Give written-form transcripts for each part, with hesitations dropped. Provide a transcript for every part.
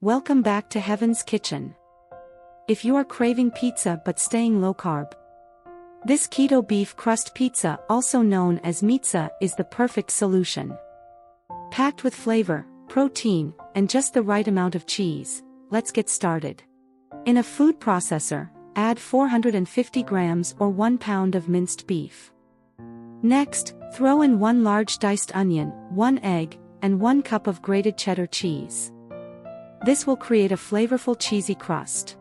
Welcome back to Heaven's Kitchen. If you are craving pizza but staying low-carb, this keto beef crust pizza, also known as Meatza, is the perfect solution. Packed with flavor, protein, and just the right amount of cheese, let's get started. In a food processor, add 450 grams or 1 pound of minced beef. Next, throw in 1 large diced onion, 1 egg, and 1 cup of grated cheddar cheese. This will create a flavorful cheesy crust.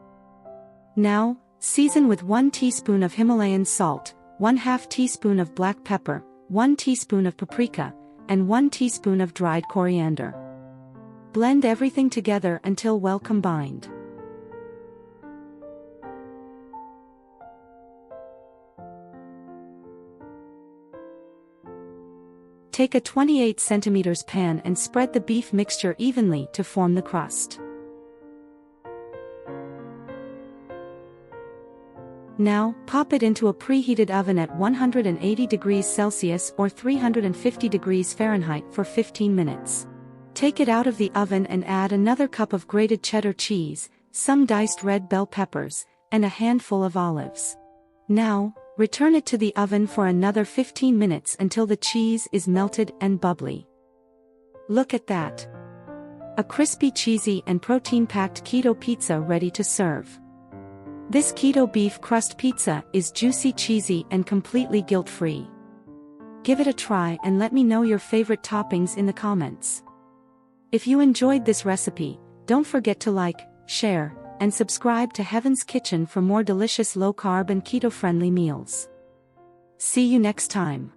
Now, season with 1 teaspoon of Himalayan salt, 1/2 teaspoon of black pepper, 1 teaspoon of paprika, and 1 teaspoon of dried coriander. Blend everything together until well combined. Take a 28 cm pan and spread the beef mixture evenly to form the crust. Now, pop it into a preheated oven at 180 degrees Celsius or 350 degrees Fahrenheit for 15 minutes. Take it out of the oven and add another cup of grated cheddar cheese, some diced red bell peppers, and a handful of olives. Now, return it to the oven for another 15 minutes until the cheese is melted and bubbly. Look at that! A crispy, cheesy, and protein-packed keto pizza ready to serve. This keto beef crust pizza is juicy, cheesy, and completely guilt-free. Give it a try and let me know your favorite toppings in the comments. If you enjoyed this recipe, don't forget to like, share, and subscribe to Heaven's Kitchen for more delicious low-carb and keto-friendly meals. See you next time.